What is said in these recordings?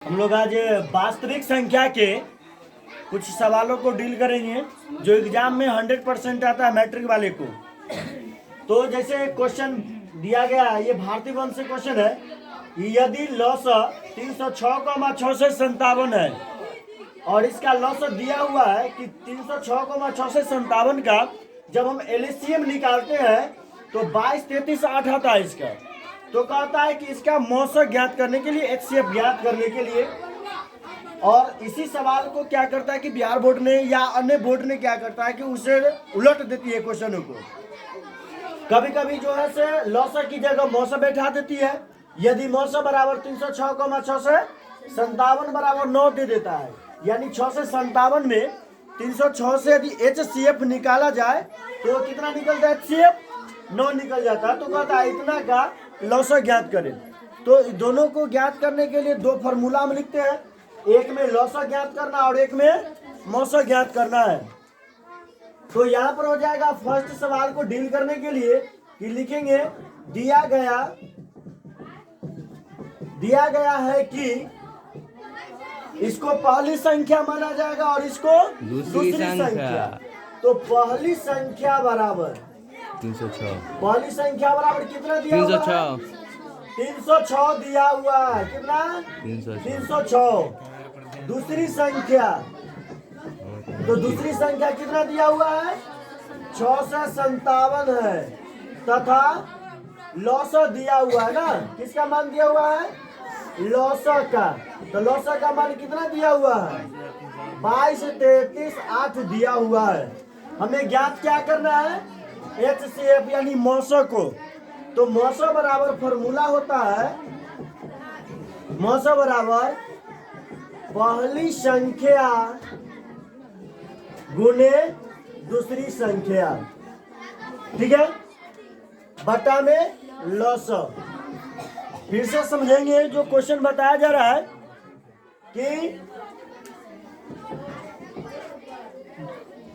हम लोग आज वास्तविक संख्या के कुछ सवालों को डील करेंगे जो एग्जाम में 100% आता है मैट्रिक वाले को। तो जैसे क्वेश्चन दिया गया है, ये भारतीय वन से क्वेश्चन है। यदि लॉसा 306,6 से 57 है और इसका लॉसा दिया हुआ है कि 306,6 से 57 का जब हम एलसीएम निकालते हैं तो 22, 33, 8 आता है इसका। तो कहता है कि इसका मौसम ज्ञात करने के लिए, एचसीएफ ज्ञात करने के लिए, और इसी सवाल को क्या करता है कि बिहार बोर्ड ने या अन्य बोर्ड ने क्या करता है कि उसे उलट देती है क्वेश्चनों को। कभी कभी जो है से लॉसा की जगह मौसम बैठा देती है। यदि मौसम बराबर 306,6 से 57 बराबर 9 दे देता है, यानी 6 से 57 में 306 से यदि एचसीएफ निकाला जाए तो कितना निकलता है? एचसीएफ 9 निकल जाता है। तो कहता है इतना का लॉसा ज्ञात करें। तो दोनों को ज्ञात करने के लिए दो फार्मूला हम लिखते हैं, एक में लॉसा ज्ञात करना और एक में मौसा ज्ञात करना है। तो यहाँ पर हो जाएगा फर्स्ट सवाल को डील करने के लिए कि लिखेंगे दिया गया है कि इसको पहली संख्या माना जाएगा और इसको दूसरी संख्या। तो पहली संख्या बराबर 306। पहली संख्या बराबर कितना दिया हुआ है? 306 दिया हुआ है। कितना? 306। दूसरी संख्या, तो दूसरी संख्या कितना दिया हुआ है? 6 से 57 है तथा लॉसा दिया हुआ है ना। किसका मान दिया हुआ है? लॉसा का। तो लॉसा का मान कितना दिया हुआ है? 22, 33, 8 दिया हुआ है। हमें ज्ञात क्या करना है? एचसीएफ यानी मौसा को। तो मौसा बराबर फॉर्मूला होता है, मौसा बराबर पहली संख्या गुने दूसरी संख्या, ठीक है, बटा में लॉसा। फिर से समझेंगे जो क्वेश्चन बताया जा रहा है कि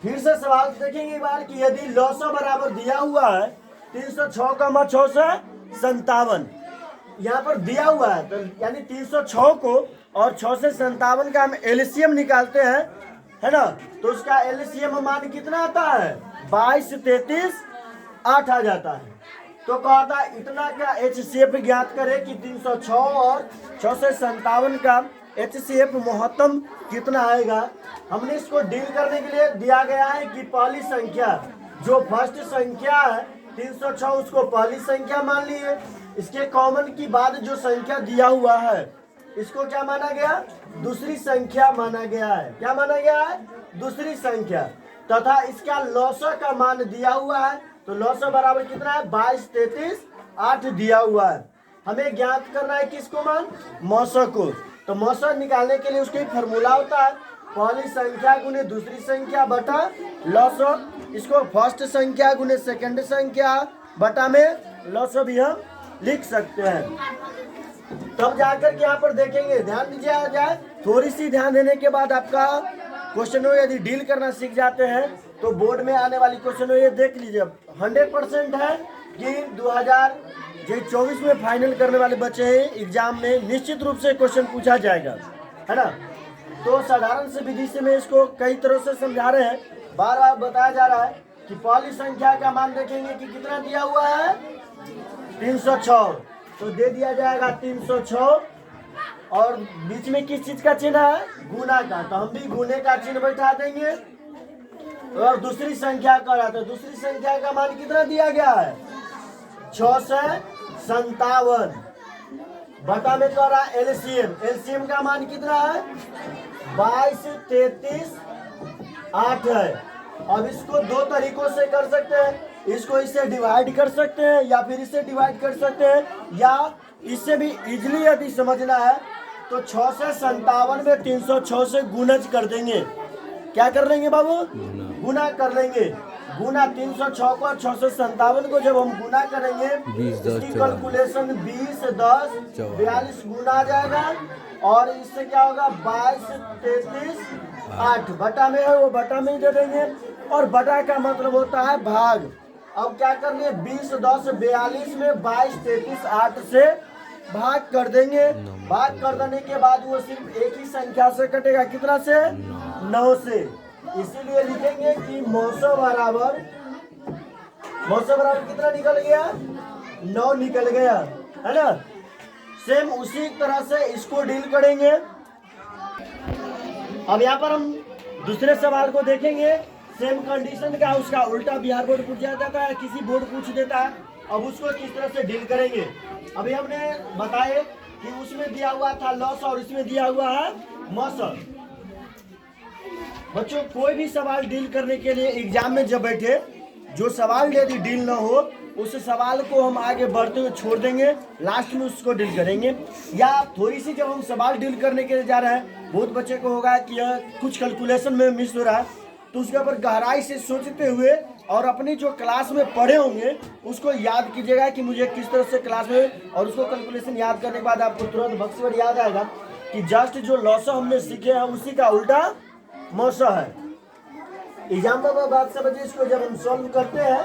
फिर से सवाल देखेंगे एक बार कि यदि लॉसा बराबर दिया हुआ है 306,6 से 57, यहाँ पर दिया हुआ है तो यानी 306 को और 6 से 57 का हम एलसीएम निकालते हैं, है ना। तो उसका एलसीएम मान कितना आता है? 22, 33, 8 आ जाता है। तो कहता है इतना का एचसीएफ ज्ञात करे कि 306 और 6 से 57 का एचसीएफ महत्तम कितना आएगा। हमने इसको डील करने के लिए दिया गया है कि पहली संख्या जो फर्स्ट संख्या है 306 उसको पहली संख्या मान लिए, इसके कॉमन की बाद जो संख्या दिया हुआ है इसको क्या माना गया? दूसरी संख्या माना गया है। क्या माना गया है? दूसरी संख्या। तथा इसका लॉसा का मान दिया हुआ है, तो लॉसा बराबर कितना है? 22, 33, 8 दिया हुआ है। हमें ज्ञात करना है किसको मान? मौसा को। तो मौसा निकालने के लिए उसका एक फार्मूला होता है, पहली संख्या गुने दूसरी संख्या बटा लॉसा। इसको फर्स्ट संख्या गुने सेकंड संख्या बटा में लॉसा भी हम लिख सकते हैं। तब जाकर के यहाँ पर देखेंगे, ध्यान दीजिए आ जाए, थोड़ी सी ध्यान देने के बाद आपका क्वेश्चन यदि डील करना सीख जाते हैं तो बोर्ड में आने वाली क्वेश्चन ये देख लीजिए 100% है कि 2024 में फाइनल करने वाले बच्चे हैं, एग्जाम में निश्चित रूप से क्वेश्चन पूछा जाएगा, है ना। तो साधारण से विधि से मैं इसको कई तरह से समझा रहे हैं, बार बार बताया जा रहा है कि पहली संख्या का मान देखेंगे कि कितना दिया हुआ है? 306। तो दे दिया जाएगा 306 और बीच में किस चीज का चिन्ह है? गुना का। तो हम भी गुने का चिन्ह बैठा देंगे। और दूसरी संख्या का रहा, तो दूसरी संख्या का मान कितना दिया गया है? 6 से 57 बटा में कर रहा है एलसीएम। एलसीएम का मान कितना है? 22, 33, 8 है। अब इसको दो तरीकों से कर सकते हैं, इसको इससे डिवाइड कर सकते हैं या फिर इससे डिवाइड कर सकते हैं, या इससे भी इजीली यदि समझना है तो 6 से 57 में 306 से गुणज कर देंगे। क्या कर लेंगे बाबू? गुना कर लेंगे। गुना 306 को 6 से 57 को जब हम गुना करेंगे इसकी कैलकुलेशन 20, 10, 42 गुना आ जाएगा और इससे क्या होगा? 22, 33, 8 बटा में है, वो बटा में ही दे देंगे। और बटा का मतलब होता है भाग। अब क्या करनी है? 20, 10, 42 में 22, 33, 8 से भाग कर देंगे। भाग कर देने के बाद वो सिर्फ एक ही संख्या से कटेगा, कितना से? 9 से। इसीलिए लिखेंगे कि 900 बराबर कितना निकल गया? 9 निकल गया, है ना। सेम उसी तरह से इसको डील करेंगे। अब यहाँ पर हम दूसरे सवाल को देखेंगे। सेम कंडीशन का उसका उल्टा बिहार बोर्ड पूछ जाता है, किसी बोर्ड पूछ देता है। अब उसको किस तरह से डील करेंगे? अभी हमने बताए कि उसमें दिया हुआ था लॉस और इसमें दिया हुआ है मौसम। बच्चों, कोई भी सवाल डील करने के लिए एग्जाम में जब बैठे, जो सवाल यदि डील ना हो उस सवाल को हम आगे बढ़ते हुए छोड़ देंगे, लास्ट में उसको डील करेंगे। या थोड़ी सी जब हम सवाल डील करने के लिए जा रहे हैं, बहुत बच्चे को होगा कि यह कुछ कैलकुलेशन में मिस हो रहा है, तो उसके ऊपर गहराई से सोचते हुए और अपनी जो क्लास में पढ़े होंगे उसको याद कीजिएगा कि मुझे किस तरह से क्लास में, और उसको कैलकुलेशन याद करने के बाद आपको तुरंत बक्सवर याद आएगा कि जस्ट जो लॉस हमने सीखे हैं उसी का उल्टा मौसा है। एग्जाम्पल में बात समझिए, इसको जब हम सॉल्व करते हैं,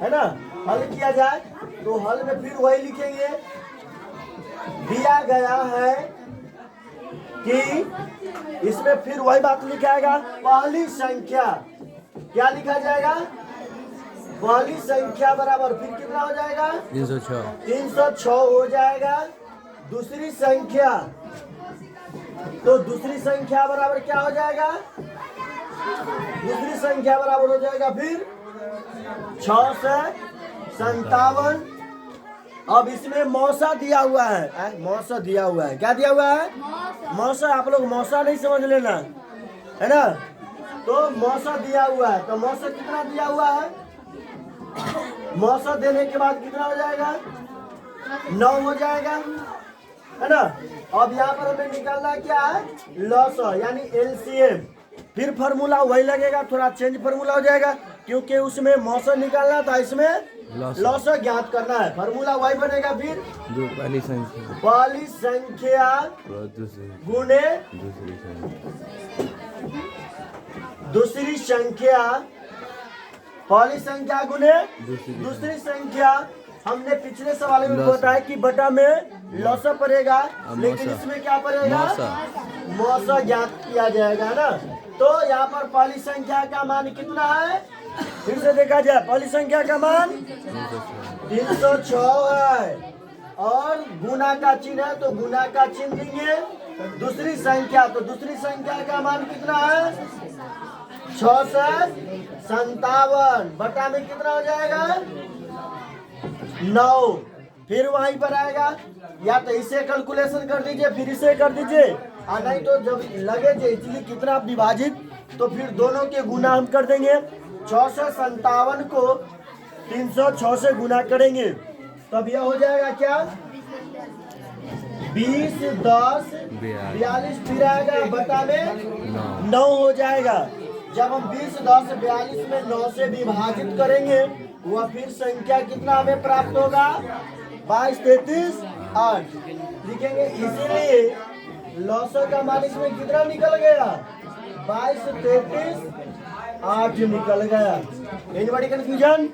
है ना, हल किया जाए तो हल में फिर वही लिखेंगे। दिया गया है कि इसमें फिर वही बात लिखाएगा, पहली संख्या क्या लिखा जाएगा? पहली संख्या बराबर फिर कितना हो जाएगा? 306 हो जाएगा। दूसरी संख्या, तो दूसरी संख्या बराबर क्या हो जाएगा? दूसरी संख्या बराबर हो जाएगा फिर 6 से 57। अब इसमें मौसा दिया हुआ है, मौसा दिया हुआ है। क्या दिया हुआ है? मौसा। आप लोग मौसा नहीं समझ लेना, है ना। तो मौसा दिया हुआ है, तो मौसा कितना दिया हुआ है? मौसा देने के बाद कितना हो जाएगा? 9 हो जाएगा, है ना। अब यहाँ पर हमें निकालना क्या है? लॉस, यानी एलसीएम। फिर फार्मूला वही लगेगा, थोड़ा चेंज फार्मूला हो जाएगा क्योंकि उसमें मौसा निकालना था, इसमें लॉस ज्ञात करना है। फार्मूला वही बनेगा फिर पहली संख्या गुणे दूसरी संख्या, पहली संख्या गुणे दूसरी संख्या। हमने पिछले सवाल में बताया कि बटा में लॉस पड़ेगा, लेकिन इसमें क्या पड़ेगा? मौसा ज्ञात किया जाएगा ना। तो यहाँ पर पहली संख्या का मान कितना है? फिर से देखा जाए, पहली संख्या का मान 306 है और गुना का चिन्ह है तो गुना का चिन्ह देंगे। दूसरी संख्या, तो दूसरी संख्या का मान कितना है? 6 से 57 बटा में कितना हो जाएगा? 9। फिर वहीं पर आएगा, या तो इसे कैलकुलेशन कर दीजिए फिर इसे कर दीजिए, और नहीं तो जब लगे इजीली कितना विभाजित, तो फिर दोनों के गुना हम कर देंगे। 6 से 57 को 306 से गुना करेंगे, तब यह हो जाएगा क्या? 20, 10, 42 फिर आएगा बटा में 9 हो जाएगा। जब हम 20, 10, 42 में 9 से विभाजित करेंगे, वह फिर संख्या कितना हमें प्राप्त होगा? 22, 33, 8 लिखेंगे। इसीलिए लॉसर का मान इसमें कितना निकल गया? 22, 33, 8 निकल गया। Anybody confusion?